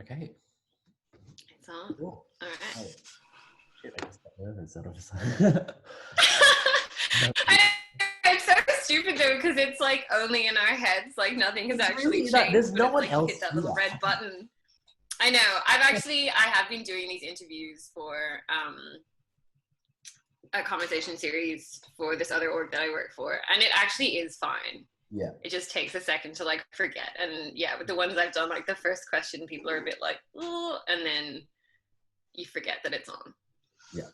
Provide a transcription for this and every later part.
Okay. It's on. Cool. All right. Oh, shit, I just got nervous out of a sudden. I know, it's so stupid though because it's like only in our heads, like nothing has It's actually really not, changed, there's but no it's one like you hit else that here. little red button. I know. I have been doing these interviews for a conversation series for this other org that I work for, and it actually is fine. Yeah. It just takes a second to like forget. And yeah, with the ones I've done, like the first question, people are a bit like, oh, and then you forget that it's on. Yeah.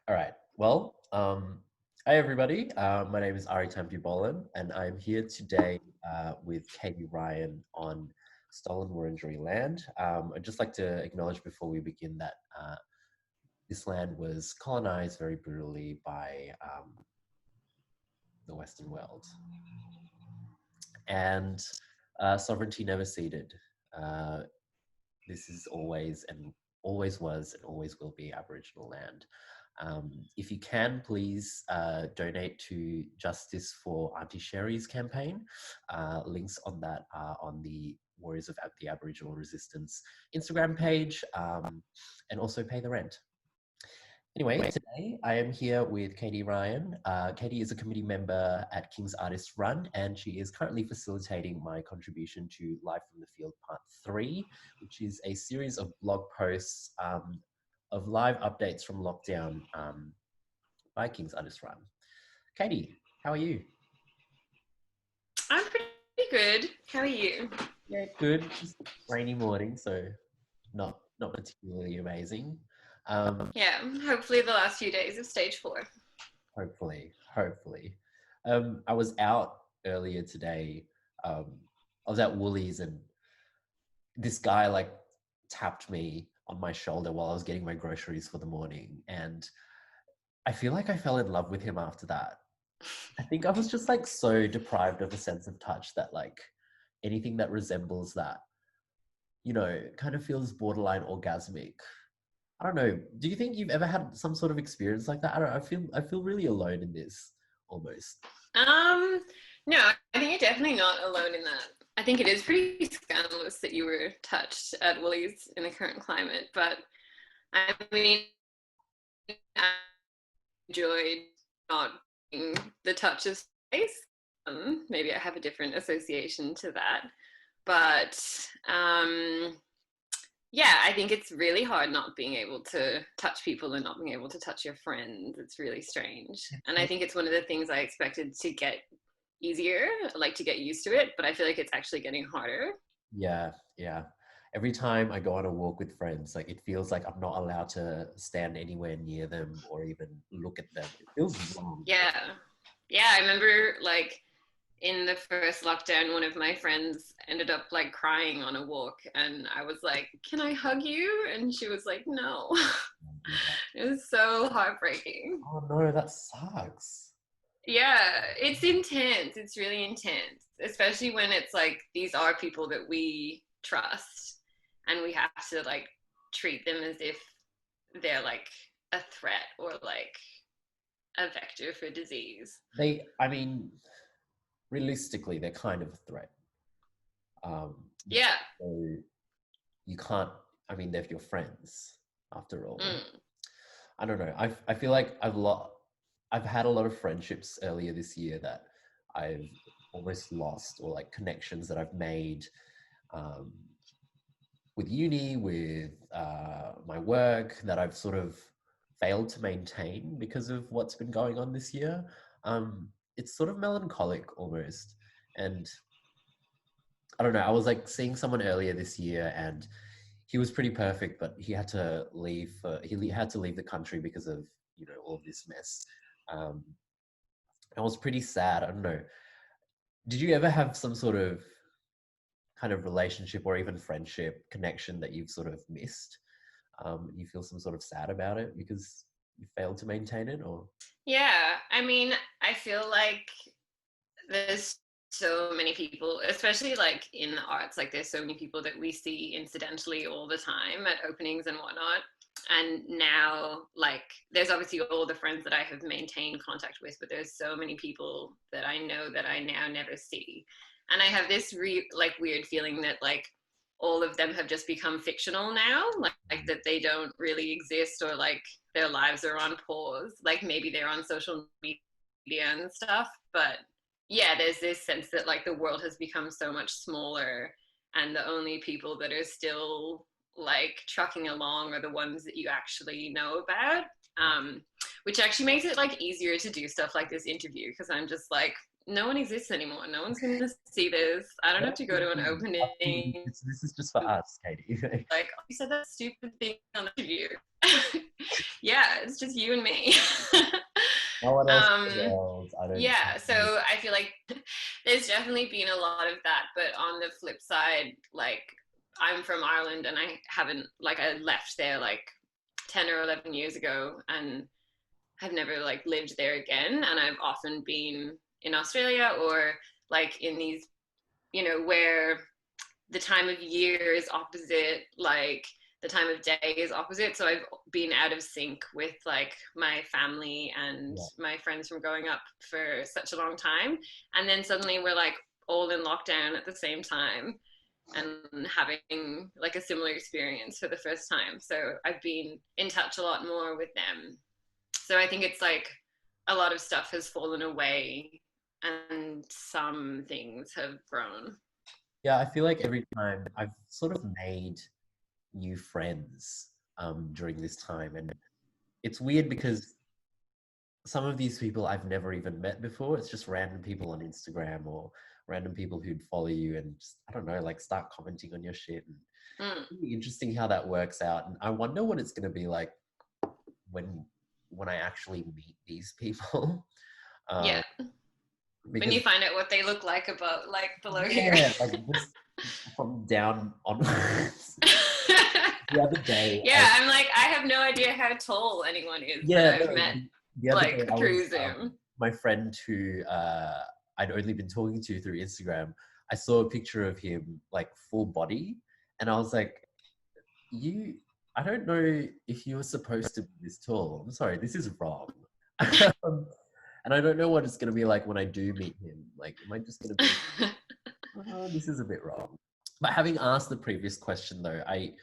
All right. Well, hi everybody. My name is Ari Tampi-Bolan, and I'm here today with Katie Ryan on Stolen Wurundjeri land. I'd just like to acknowledge before we begin that this land was colonized very brutally by the Western world, and sovereignty never ceded. Uh, this is always was and always will be Aboriginal land. If you can, please donate to Justice for Auntie Sherry's campaign. Links on that are on the Warriors of the Aboriginal Resistance Instagram page, and also pay the rent. Anyway, today I am here with Katie Ryan. Katie is a committee member at King's Artists Run, and she is currently facilitating my contribution to Live from the Field Part 3, which is a series of blog posts of live updates from lockdown by King's Artists Run. Katie, how are you? I'm pretty good. How are you? Yeah, good. Just rainy morning, so not particularly amazing. Yeah, hopefully the last few days of stage 4. Hopefully. I was out earlier today. I was at Woolies, and this guy like tapped me on my shoulder while I was getting my groceries for the morning, and I feel like I fell in love with him after that. I think I was just like so deprived of a sense of touch that like anything that resembles that, kind of feels borderline orgasmic. I don't know. Do you think you've ever had some sort of experience like that? I don't know. I feel really alone in this almost. No, I think you're definitely not alone in that. I think it is pretty scandalous that you were touched at Woolies in the current climate, but I mean, I enjoyed not being the touch of space. Maybe I have a different association to that, but yeah, I think it's really hard not being able to touch people and not being able to touch your friends. It's really strange. And I think it's one of the things I expected to get easier, like to get used to it, but I feel like it's actually getting harder. Yeah, yeah. Every time I go on a walk with friends, like it feels like I'm not allowed to stand anywhere near them or even look at them. It feels wrong. Yeah. Yeah, I remember like in the first lockdown, one of my friends ended up like crying on a walk, and I was like, "Can I hug you?" And she was like, "No." It was so heartbreaking. Oh no, that sucks. Yeah, it's intense. It's really intense, especially when it's like these are people that we trust and we have to like treat them as if they're like a threat or like a vector for disease. I mean, realistically, they're kind of a threat. Um, Yeah. so you can't, I mean, they're your friends after all. Mm. I don't know. I feel like I've had a lot of friendships earlier this year that I've almost lost, or like connections that I've made um, with uni, with my work, that I've sort of failed to maintain because of what's been going on this year. It's sort of melancholic almost. And I don't know, I was like seeing someone earlier this year, and he was pretty perfect, but he had to leave. He had to leave the country because of all of this mess. Um, I was pretty sad. I don't know. Did you ever have some sort of kind of relationship or even friendship connection that you've sort of missed? You feel some sort of sad about it because you failed to maintain it, or? Yeah, I mean, I feel like there's so many people, especially like in the arts, like there's so many people that we see incidentally all the time at openings and whatnot. And now, like, there's obviously all the friends that I have maintained contact with, but there's so many people that I know that I now never see. And I have this like weird feeling that like all of them have just become fictional now, like that they don't really exist, or like their lives are on pause. Like maybe they're on social media and stuff, but yeah, there's this sense that like the world has become so much smaller, and the only people that are still like trucking along are the ones that you actually know about. Which actually makes it like easier to do stuff like this interview, because I'm just like, no one exists anymore. No one's going to see this. I don't have to go to an opening. This is just for us, Katie. Like, oh, you said that stupid thing on the interview. Yeah, it's just you and me. No one else in the world. Yeah, so I feel like there's definitely been a lot of that, but on the flip side, like I'm from Ireland, and I haven't, like, I left there like 10 or 11 years ago, and have never like lived there again. And I've often been in Australia, or like in these, you know, where the time of year is opposite, like the time of day is opposite. So I've been out of sync with like my family and my friends from growing up for such a long time. And then suddenly we're like all in lockdown at the same time, and having like a similar experience for the first time. So I've been in touch a lot more with them. So I think it's like a lot of stuff has fallen away and some things have grown. Yeah, I feel like every time I've sort of made new friends during this time, and it's weird because some of these people I've never even met before. It's just random people on Instagram, or random people who'd follow you and just, I don't know, like start commenting on your shit. And it's really interesting how that works out. And I wonder what it's going to be like when I actually meet these people. Yeah. When you find out what they look like about like below here. Like just from down onwards. The other day. Yeah, I'm like, I have no idea how tall anyone is that I've met like through Zoom. My friend who I'd only been talking to through Instagram, I saw a picture of him like full body, and I was like, I don't know if you were supposed to be this tall. I'm sorry, this is wrong. And I don't know what it's going to be like when I do meet him. Like, am I just going to be, oh, this is a bit wrong. But having asked the previous question though, I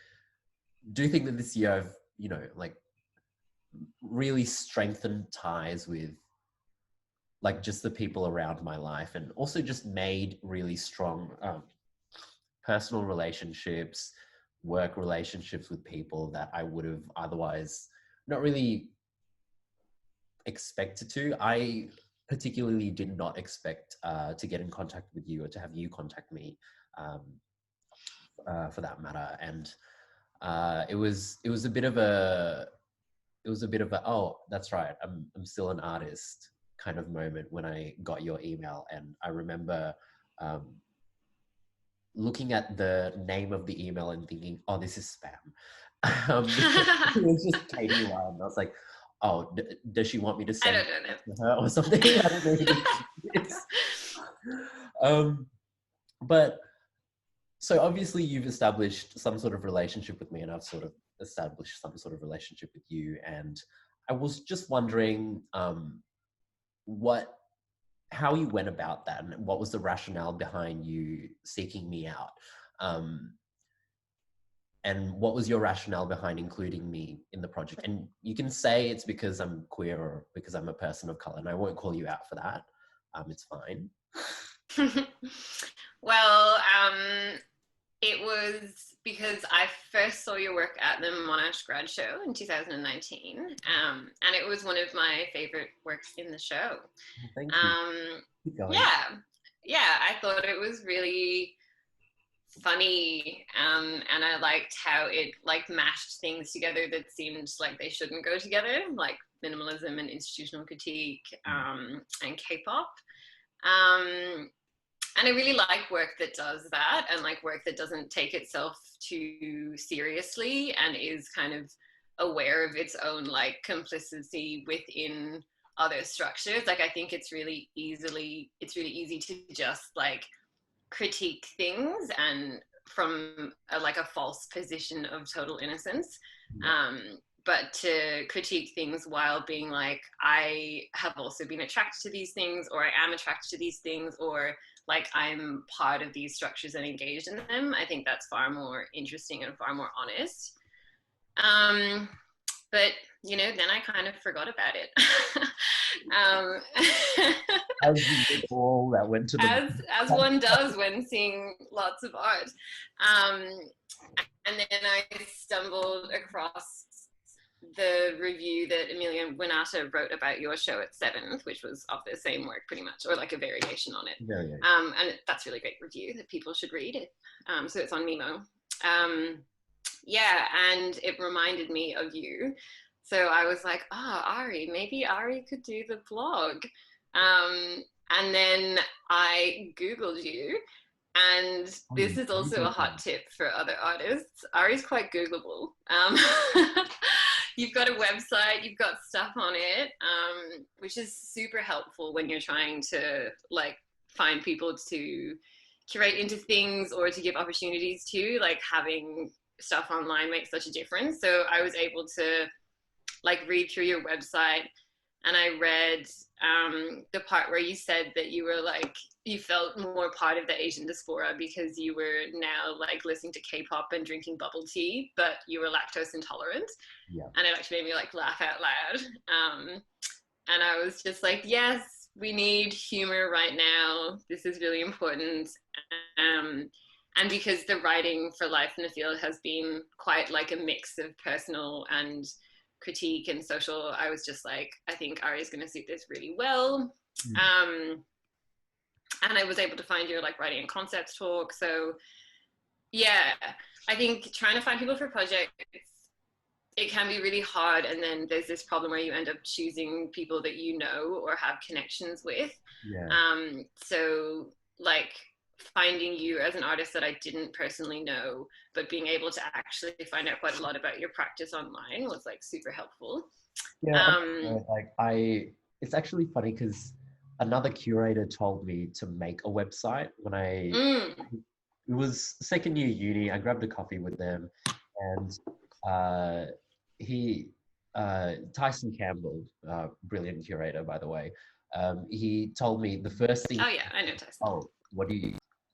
do think that this year I've, you know, like really strengthened ties with like just the people around my life, and also just made really strong personal relationships, work relationships with people that I would have otherwise not really expected to. I particularly did not expect to get in contact with you, or to have you contact me for that matter. And it was a bit of a oh, that's right, I'm still an artist kind of moment when I got your email. And I remember looking at the name of the email and thinking, oh, this is spam. It was just Katie Ryan. I was like, oh, does she want me to send it to her or something? I don't know. But so obviously you've established some sort of relationship with me, and I've sort of established some sort of relationship with you. And I was just wondering how you went about that, and what was the rationale behind you seeking me out. And what was your rationale behind including me in the project? And you can say it's because I'm queer or because I'm a person of color, and I won't call you out for that. It's fine. Well, it was because I first saw your work at the Monash Grad Show in 2019, and it was one of my favorite works in the show. Thank you. Yeah, I thought it was really funny, and I liked how it like mashed things together that seemed like they shouldn't go together, like minimalism and institutional critique, and K-pop. And I really like work that does that, and like work that doesn't take itself too seriously and is kind of aware of its own like complicity within other structures. Like I think it's really easy to just like critique things and from like a false position of total innocence. But to critique things while being like, I have also been attracted to these things, or I am attracted to these things, or like I'm part of these structures and engaged in them. I think that's far more interesting and far more honest. But then I kind of forgot about it. um, As we did all that went to the as one does when seeing lots of art. And then I stumbled across the review that Amelia Winata wrote about your show at Seventh, which was of the same work pretty much, or like a variation on it. And that's a really great review that people should read. So it's on Mimo. And it reminded me of you. So I was like, Ari, maybe Ari could do the blog. And then I Googled you. And this is also a hot tip for other artists. Ari's quite Googleable. You've got a website, you've got stuff on it, which is super helpful when you're trying to like find people to curate into things or to give opportunities to. Like having stuff online makes such a difference. So I was able to like read through your website, and I read the part where you said that you were like, you felt more part of the Asian diaspora because you were now like listening to K-pop and drinking bubble tea, but you were lactose intolerant. Yeah. And it actually made me like laugh out loud. And I was just like, yes, we need humor right now. This is really important. And because the writing for Life in the Field has been quite like a mix of personal and critique and social, I was just like, I think Ari is going to suit this really well. And I was able to find your like writing and concepts talk. So yeah, I think trying to find people for projects, it can be really hard. And then there's this problem where you end up choosing people that you know or have connections with. So like finding you as an artist that I didn't personally know, but being able to actually find out quite a lot about your practice online was like super helpful. It's actually funny because another curator told me to make a website when it was second year uni. I grabbed a coffee with them, and Tyson Campbell, brilliant curator, by the way, he told me the first thing. Oh yeah, I know Tyson. What do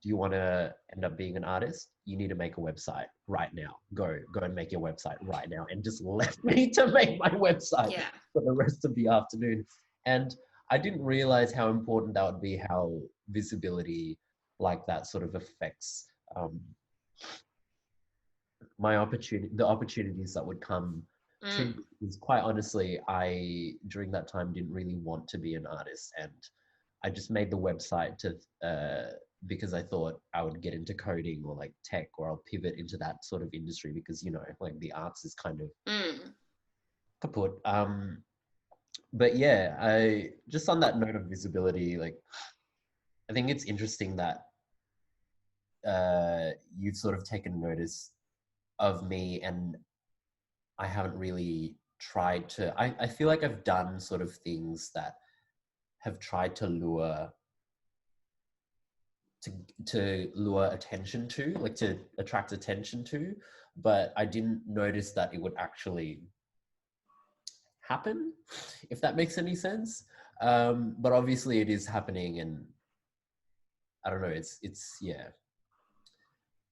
you want to end up being an artist? You need to make a website right now. Go and make your website right now. And just left me to make my website for the rest of the afternoon. And I didn't realize how important that would be, how visibility like that sort of affects the opportunities that would come. Because quite honestly, I during that time didn't really want to be an artist, and I just made the website because I thought I would get into coding or like tech, or I'll pivot into that sort of industry because like the arts is kind of kaput. But yeah, I just on that note of visibility, like I think it's interesting that you've sort of taken notice of me, and I haven't really tried to. I feel like I've done sort of things that have tried to lure attention to, like to attract attention to, but I didn't notice that it would actually happen, if that makes any sense. But obviously it is happening, and I don't know, it's yeah.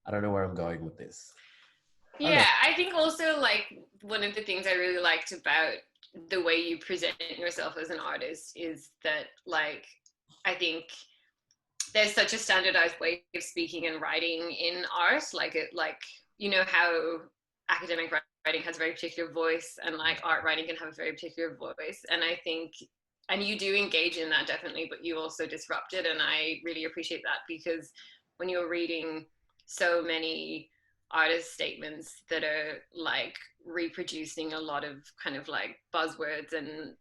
I don't know where I'm going with this. Yeah, I think also like one of the things I really liked about the way you present yourself as an artist is that like I think there's such a standardized way of speaking and writing in art, like how academic writing has a very particular voice, and like art writing can have a very particular voice. And I think, and you do engage in that definitely, but you also disrupt it. And I really appreciate that, because when you're reading so many artist statements that are like reproducing a lot of kind of like buzzwords and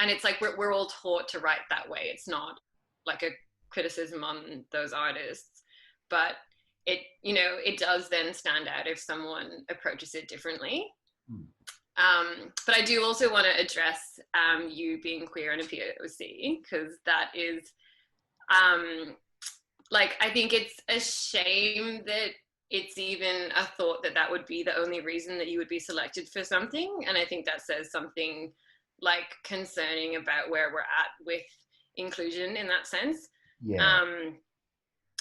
it's like we're all taught to write that way. It's not like a criticism on those artists, but it does then stand out if someone approaches it differently. But I do also want to address you being queer and a POC, because that is I think it's a shame that it's even a thought that would be the only reason that you would be selected for something. And I think that says something like concerning about where we're at with inclusion in that sense. Yeah.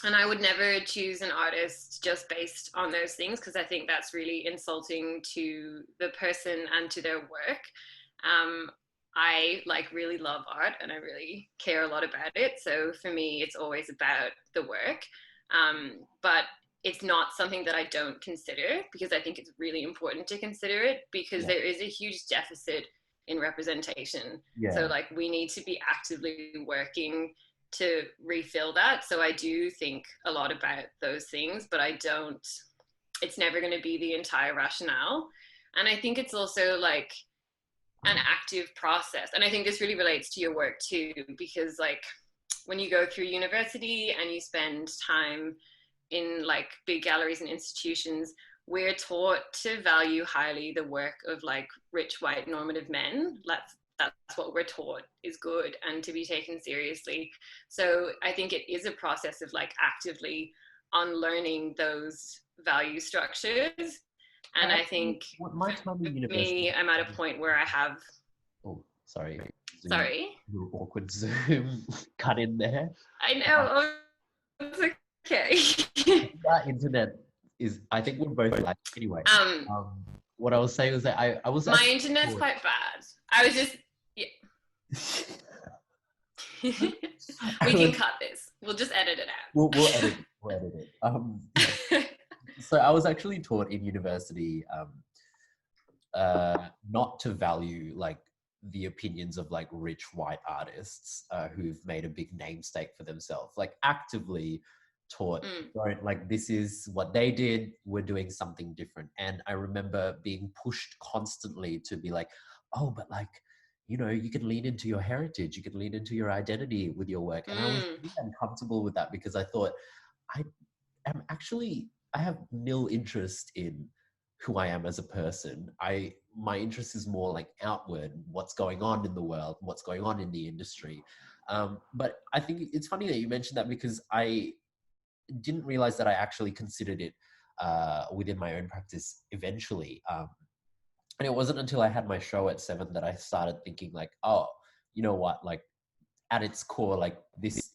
And I would never choose an artist just based on those things, because I think that's really insulting to the person and to their work. I like really love art and I really care a lot about it. So for me, it's always about the work. But it's not something that I don't consider, because I think it's really important to consider it, because Yeah. there is a huge deficit in representation. So Yeah. like we need to be actively working to refill that. So I do think a lot about those things, but I don't, it's never going to be the entire rationale. And I think it's also like an active process. And I think this really relates to your work too, because like when you go through university and you spend time in like big galleries and institutions, we're taught to value highly the work of like rich white normative men. That's what we're taught is good and to be taken seriously. So I think it is a process of like actively unlearning those value structures. And I think My time for in university. me, I'm at a point where I have, Oh, sorry. Zoom, sorry, little awkward Zoom cut in there. I know, oh, it's okay. That internet is, I think we're both like, anyway. um, What I was saying was that I was my actually internet's taught, quite bad. I was just, yeah. I We can was, cut this. We'll just edit it we'll edit it. We'll edit it. out. So I was actually taught in university not to value like the opinions of like rich white artists who've made a big namesake for themselves, like actively taught, don't, like, this is what they did, we're doing something different. And I remember being pushed constantly to be like, oh, but like, you know, you can lean into your heritage, you can lean into your identity with your work. And I was really uncomfortable with that, because I thought, I am actually, I have nil interest in who I am as a person. My interest is more like outward, what's going on in the world, what's going on in the industry. But I think it's funny that you mentioned that, because I didn't realize that I actually considered it within my own practice eventually. And it wasn't until I had my show at 7 that I started thinking like, oh, you know what, like at its core, like this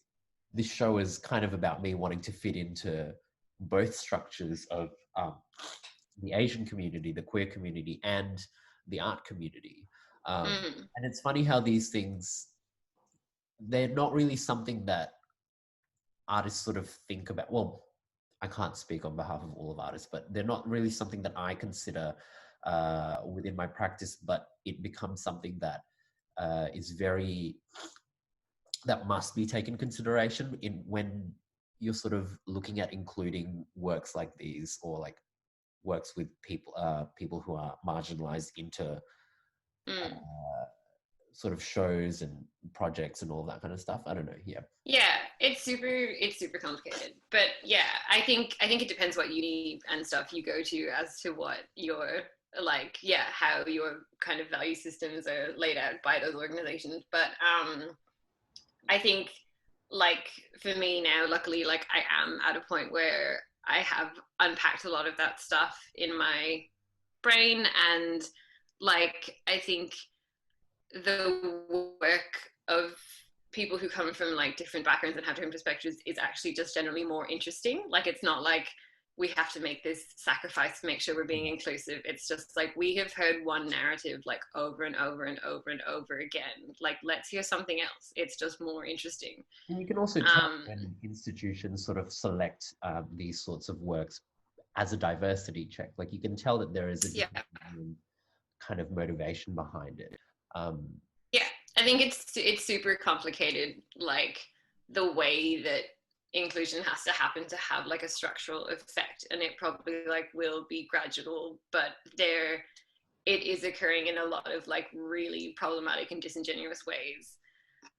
show is kind of about me wanting to fit into both structures of the Asian community, the queer community, and the art community. And it's funny how these things, they're not really something that artists sort of think about. Well, I can't speak on behalf of all of artists, but they're not really something that I consider within my practice, but it becomes something that is very, that must be taken consideration in when you're sort of looking at including works like these, or like works with people who are marginalized into sort of shows and projects and all that kind of stuff. I don't know. Yeah. Yeah, it's super complicated. But yeah, I think it depends what uni and stuff you go to as to what your like, yeah, how your kind of value systems are laid out by those organizations. But I think like for me now, luckily, like I am at a point where I have unpacked a lot of that stuff in my brain. And like I think the work of people who come from like different backgrounds and have different perspectives is actually just generally more interesting. Like it's not like we have to make this sacrifice to make sure we're being inclusive. It's just like we have heard one narrative like over and over and over and over again. Like let's hear something else. It's just more interesting. And you can also tell when institutions sort of select these sorts of works as a diversity check. Like you can tell that there is a different kind of motivation behind it. Yeah, I think it's super complicated, like the way that inclusion has to happen to have like a structural effect, and it probably like will be gradual, but there it is occurring in a lot of like really problematic and disingenuous ways.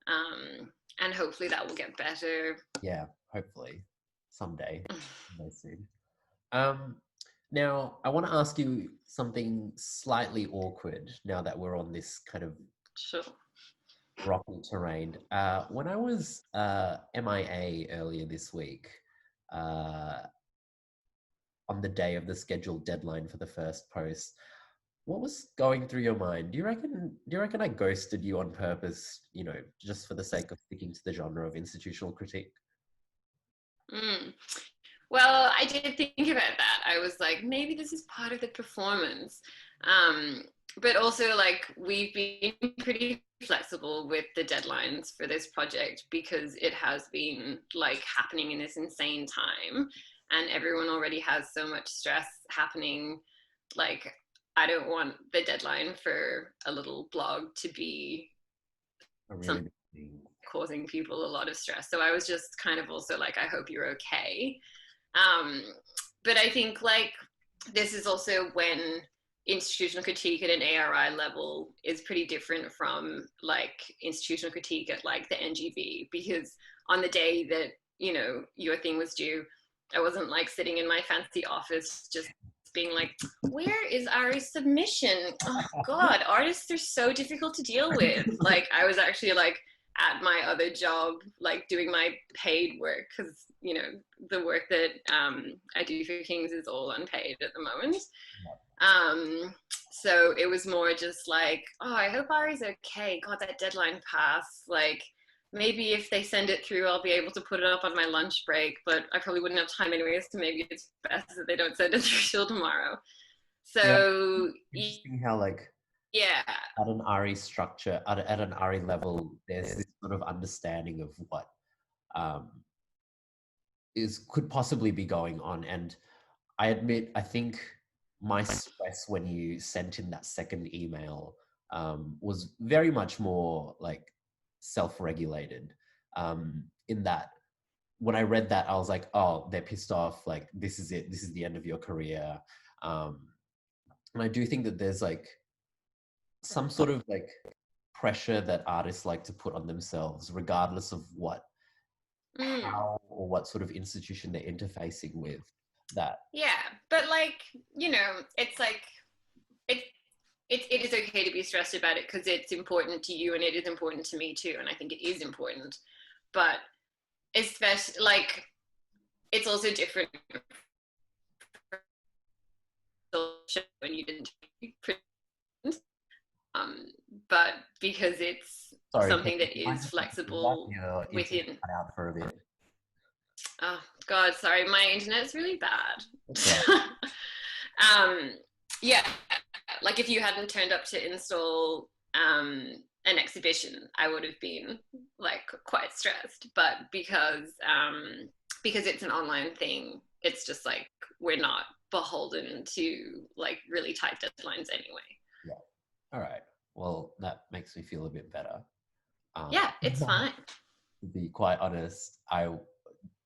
And hopefully that will get better. Yeah, hopefully someday, soon. Now I want to ask you something slightly awkward now that we're on this kind of Sure. rocky terrain. When I was MIA earlier this week, on the day of the scheduled deadline for the first post, what was going through your mind? Do you reckon I ghosted you on purpose, just for the sake of sticking to the genre of institutional critique? Mm. Well, I did think about that. I was like, maybe this is part of the performance. Um, but also, like, we've been pretty flexible with the deadlines for this project because it has been like happening in this insane time, and everyone already has so much stress happening. Like, I don't want the deadline for a little blog to be A really something big thing. causing people a lot of stress. So I was just kind of also like, I hope you're okay. Um, but I think like this is also when institutional critique at an ARI level is pretty different from like institutional critique at like the NGV, because on the day that your thing was due, I wasn't like sitting in my fancy office just being like, where is our submission? Oh god, artists are so difficult to deal with. Like I was actually like at my other job, like doing my paid work, because the work that I do for Kings is all unpaid at the moment. So it was more just like, oh, I hope Ari's okay. God, that deadline passed. Like maybe if they send it through, I'll be able to put it up on my lunch break, but I probably wouldn't have time anyways. So maybe it's best that they don't send it through till tomorrow. Yeah, So interesting how like yeah, at an RE structure, at an RE level, there's this sort of understanding of what um, could possibly be going on. And I admit, I think my stress when you sent in that second email was very much more like self-regulated. In that, when I read that, I was like, oh, they're pissed off. Like, this is it. This is the end of your career. Um, and I do think that there's like some sort of like pressure that artists like to put on themselves, regardless of how or what sort of institution they're interfacing with. That yeah, but like it's like it it is okay to be stressed about it because it's important to you and it is important to me too, and I think it is important. But especially like it's also different when you didn't print, um, but because it's sorry, can something that you mind is just repeating that? flexible Your internet within. cut out for a bit. Oh god, sorry, my internet's really bad. That's right. um, yeah, like if you hadn't turned up to install an exhibition, I would have been like quite stressed. But because it's an online thing, it's just like we're not beholden to like really tight deadlines anyway. Yeah. All right. Well, that makes me feel a bit better. Yeah, it's To fine. be quite honest, I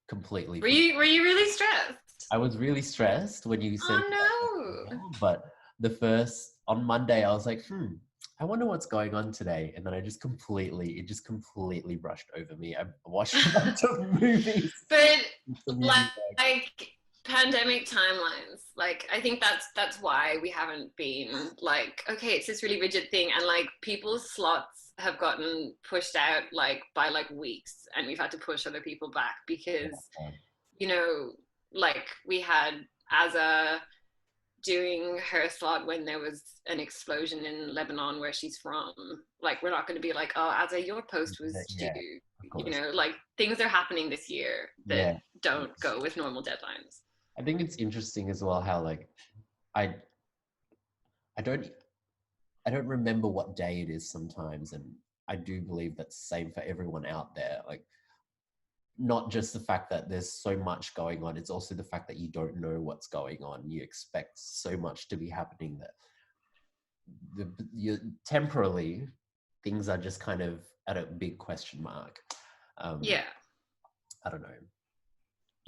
completely Were forgot. you really stressed? I was really stressed when you sent that Oh no. email, but on Monday, I was like, I wonder what's going on today. And then it just completely brushed over me. I watched a bunch of movies. But Some uni work. like pandemic timelines, like I think that's why we haven't been like, okay, it's this really rigid thing, and like people's slots have gotten pushed out like by like weeks, and we've had to push other people back because you know like we had Azza doing her slot when there was an explosion in Lebanon where she's from. Like we're not going to be like, oh, Azza, your post was due. Yeah, of course. Like things are happening this year that Yeah. don't go with normal deadlines. I think it's interesting as well how like I I don't I don't remember what day it is sometimes, and I do believe that's the same for everyone out there. Like not just the fact that there's so much going on, it's also the fact that you don't know what's going on. You expect so much to be happening that you temporarily things are just kind of at a big question mark. Yeah. I don't know.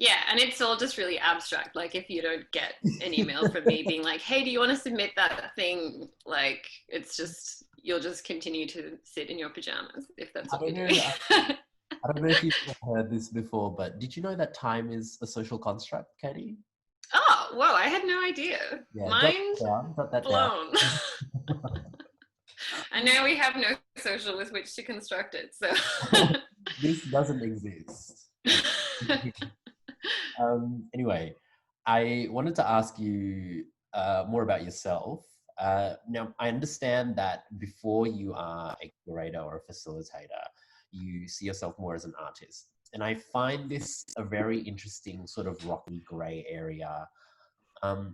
Yeah, and it's all just really abstract. Like if you don't get an email from me being like, "Hey, do you want to submit that thing?" Like it's just you'll just continue to sit in your pajamas if that's what you're doing. I don't know if you've heard this before, but did you know that time is a social construct, Katie? Oh, whoa, I had no idea. Yeah, Mind jot that down. blown. And now we have no social with which to construct it. So This doesn't exist. Anyway, I wanted to ask you more about yourself. Now, I understand that before you are a curator or a facilitator, you see yourself more as an artist. And I find this a very interesting sort of rocky gray area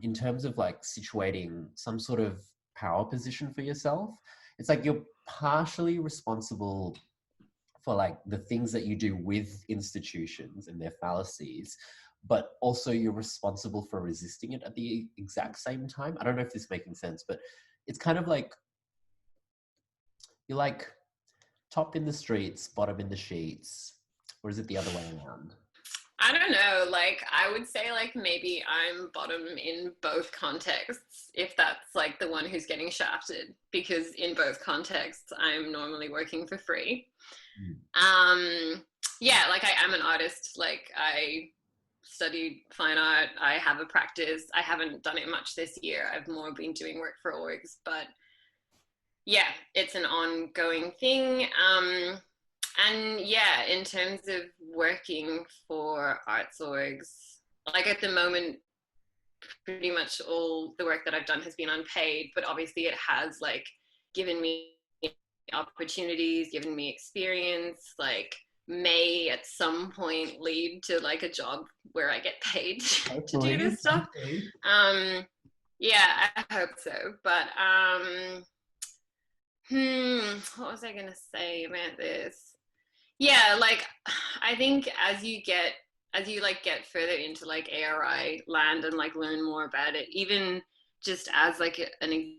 in terms of like situating some sort of power position for yourself. It's like you're partially responsible for like the things that you do with institutions and their fallacies, but also you're responsible for resisting it at the exact same time. I don't know if this is making sense, but it's kind of like you're like top in the streets, bottom in the sheets, or is it the other way around? I don't know. Like, I would say, like, maybe I'm bottom in both contexts, if that's like the one who's getting shafted, because in both contexts, I'm normally working for free. Yeah, like, I am an artist. Like, I studied fine art. I have a practice. I haven't done it much this year. I've more been doing work for orgs, but yeah, it's an ongoing thing. And yeah, in terms of working for arts orgs, like at the moment, pretty much all the work that I've done has been unpaid, but obviously it has like given me opportunities, given me experience, like may at some point lead to like a job where I get paid to do this stuff. Yeah, I hope so. But what was I gonna say about this? Yeah, like I think as you like get further into like ARI land and like learn more about it, even just as like an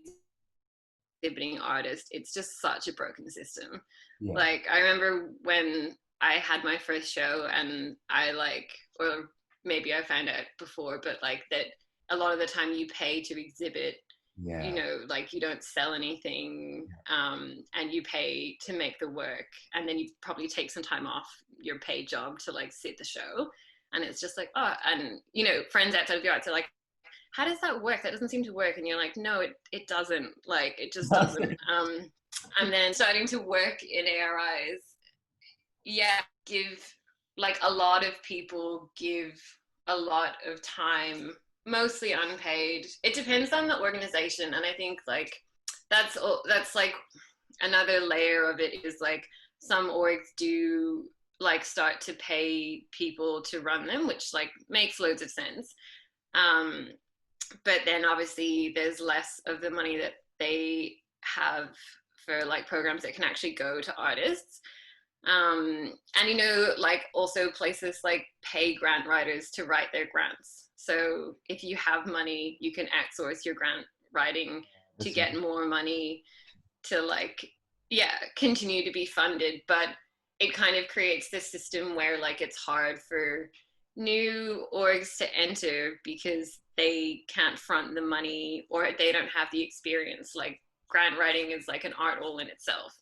exhibiting artist, it's just such a broken system. Yeah. Like I remember when I had my first show and I like, or maybe I found out before, but like that a lot of the time you pay to exhibit, Yeah. you know, like you don't sell anything, and you pay to make the work, and then you probably take some time off your paid job to like sit the show. And it's just like, oh, and you know, friends outside of the arts are like, how does that work? That doesn't seem to work. And you're like, no, it doesn't. Like, it just doesn't. And then starting to work in ARIs, yeah, give like a lot of people give a lot of time, mostly unpaid. It depends on the organization. And I think like that's like another layer of it is like some orgs do like start to pay people to run them, which like makes loads of sense. But then obviously there's less of the money that they have for like programs that can actually go to artists. And you know, like also places like pay grant writers to write their grants. So if you have money, you can outsource your grant writing to get more money to like, yeah, continue to be funded. But it kind of creates this system where like it's hard for new orgs to enter because they can't front the money or they don't have the experience. Like grant writing is like an art all in itself.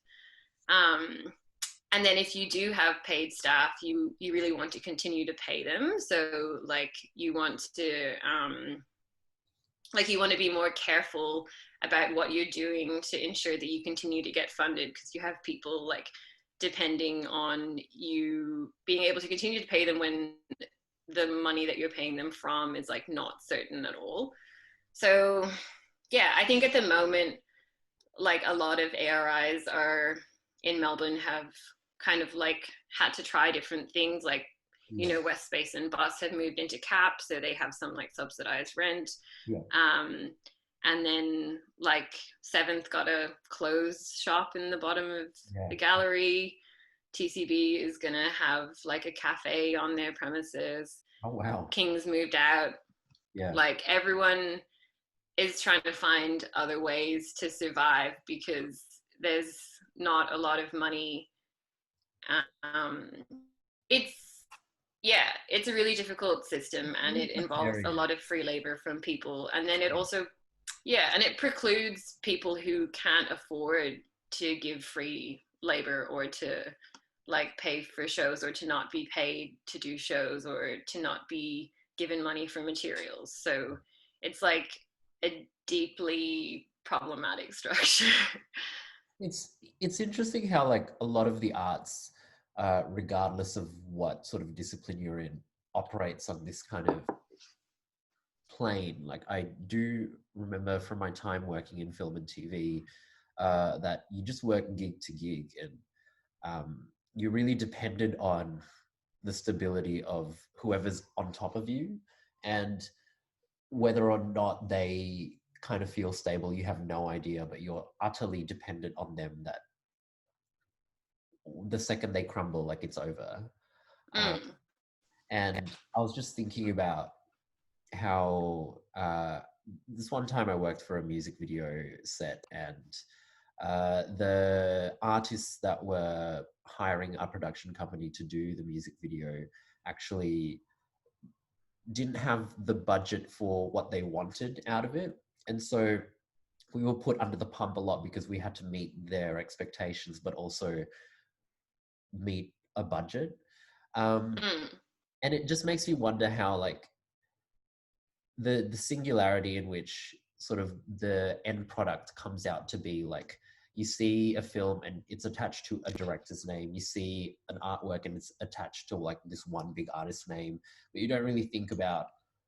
And then if you do have paid staff, you really want to continue to pay them. So like you want to be more careful about what you're doing to ensure that you continue to get funded, because you have people like depending on you being able to continue to pay them when the money that you're paying them from is like not certain at all. So yeah, I think at the moment, like a lot of ARIs are in Melbourne have kind of like had to try different things. Like, you know, West Space and Bus have moved into cap, so they have some like subsidized rent. Yeah. And then like Seventh got a clothes shop in the bottom of the gallery. TCB is gonna have like a cafe on their premises. Oh wow. King's moved out. Yeah. Like everyone is trying to find other ways to survive because there's not a lot of money. It's a really difficult system, and it involves a lot of free labor from people. And then it also, and it precludes people who can't afford to give free labor or to like pay for shows or to not be paid to do shows or to not be given money for materials. So it's like a deeply problematic structure. It's interesting how like a lot of the arts, regardless of what sort of discipline you're in, operates on this kind of plain. Like I do remember from my time working in film and TV that you just work gig to gig, and you're really dependent on the stability of whoever's on top of you, and whether or not they kind of feel stable, you have no idea, but you're utterly dependent on them, that the second they crumble, like it's over. And I was just thinking about how this one time I worked for a music video set, and the artists that were hiring a production company to do the music video actually didn't have the budget for what they wanted out of it. And so we were put under the pump a lot because we had to meet their expectations, but also meet a budget. And it just makes me wonder how, like, the singularity in which sort of the end product comes out to be. Like, you see a film and it's attached to a director's name, you see an artwork and it's attached to like this one big artist's name, but you don't really think about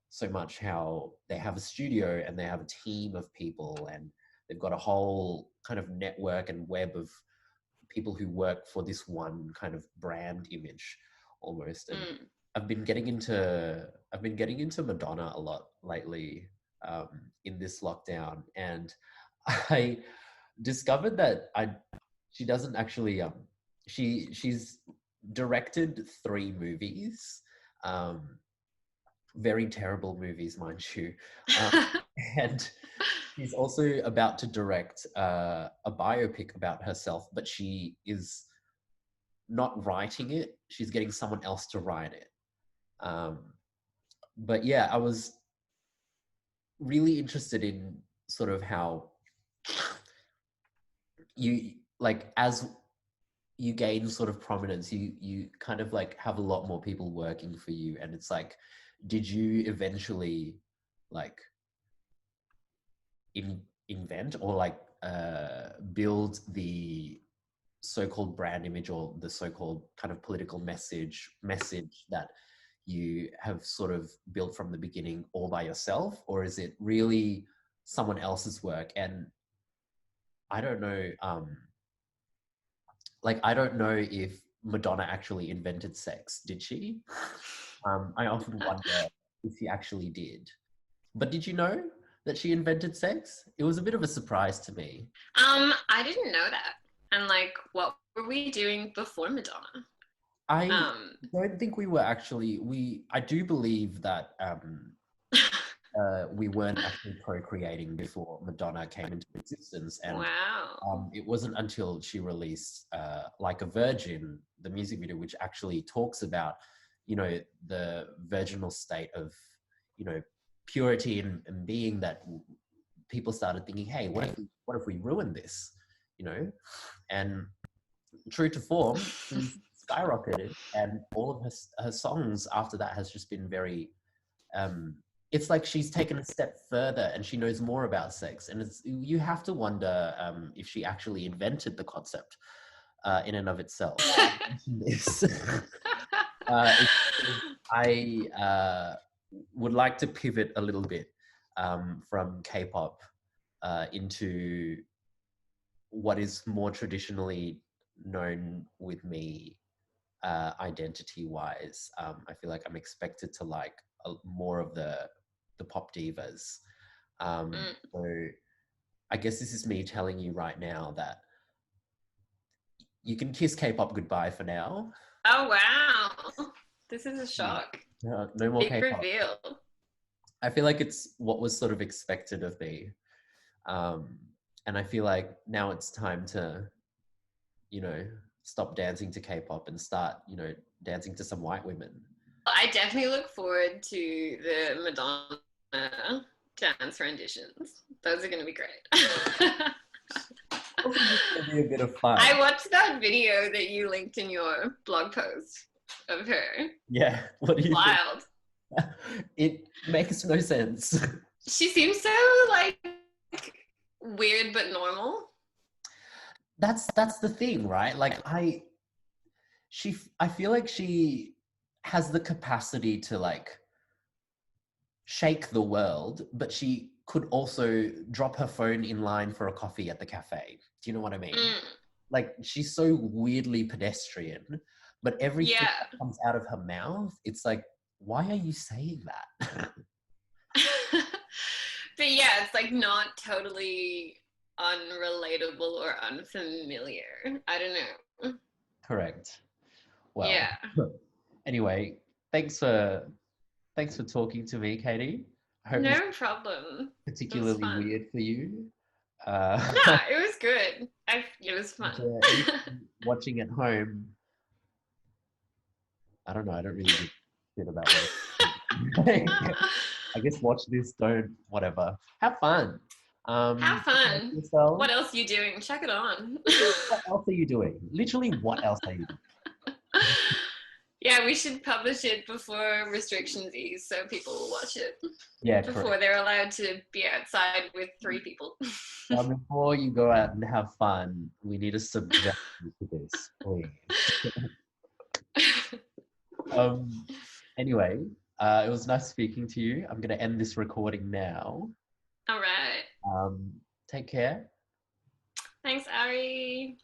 so much how they have a studio and they have a team of people, and they've got a whole kind of network and web of people who work for this one kind of brand image almost. And I've been getting into Madonna a lot lately in this lockdown, and I discovered that she doesn't actually she's directed 3 movies, very terrible movies, mind you, and she's also about to direct a biopic about herself, but she is not writing it, she's getting someone else to write it. But yeah, I was really interested in sort of how you, like, as you gain sort of prominence, you kind of like have a lot more people working for you, and it's like, did you eventually like invent or like build the so-called brand image or the so-called kind of political message that you have sort of built from the beginning all by yourself, or is it really someone else's work? And I don't know, like, I don't know if Madonna actually invented sex. Did she? I often wonder if she actually did. But did you know that she invented sex? It was a bit of a surprise to me. I didn't know that. And like, what were we doing before Madonna? I don't think we were actually, I do believe that we weren't actually procreating before Madonna came into existence. And wow. It wasn't until she released Like a Virgin, the music video, which actually talks about, you know, the virginal state of, you know, purity and being, that people started thinking, hey, what if we ruin this, you know? And true to form, she's skyrocketed, and all of her songs after that has just been very it's like she's taken a step further and she knows more about sex, and you have to wonder if she actually invented the concept in and of itself. I would like to pivot a little bit from K-pop into what is more traditionally known with me identity-wise. I feel like I'm expected to like more of the pop divas. So I guess this is me telling you right now that you can kiss K-pop goodbye for now. Oh wow, this is a shock. No more Big K-pop. reveal. I feel like it's what was sort of expected of me. And I feel like now it's time to, you know, stop dancing to K-pop and start, you know, dancing to some white women. I definitely look forward to the Madonna dance renditions. Those are going to be great. It'll be a bit of fun. I watched that video that you linked in your blog post of her. Yeah, what do you Wild. think? It makes no sense. She seems so like weird but normal. That's the thing, right? Like I feel like she has the capacity to like shake the world, but she could also drop her phone in line for a coffee at the cafe. Do you know what I mean? Mm, Like, she's so weirdly pedestrian, but everything yeah. that comes out of her mouth, it's like, why are you saying that? But yeah, it's like not totally unrelatable or unfamiliar. I don't know. Correct. Well, Yeah. anyway, thanks for talking to me, Katie. I hope this is No problem. It was particularly fun. weird for you. No, it was good. It was fun. Anyone watching at home, I don't know. I don't really give a shit about what. I guess watch this. Don't whatever. Have fun. Have Take care of fun. What yourselves. else are you doing? Check it on. What else are you doing? Literally, what else are you doing? Yeah, we should publish it before restrictions ease so people will watch it Yeah, before correct. they're allowed to be outside with 3 people. Now, before you go out and have fun, we need to subject you to this, please. Um. Anyway, it was nice speaking to you. I'm going to end this recording now. All right. Um. Take care. Thanks, Ari.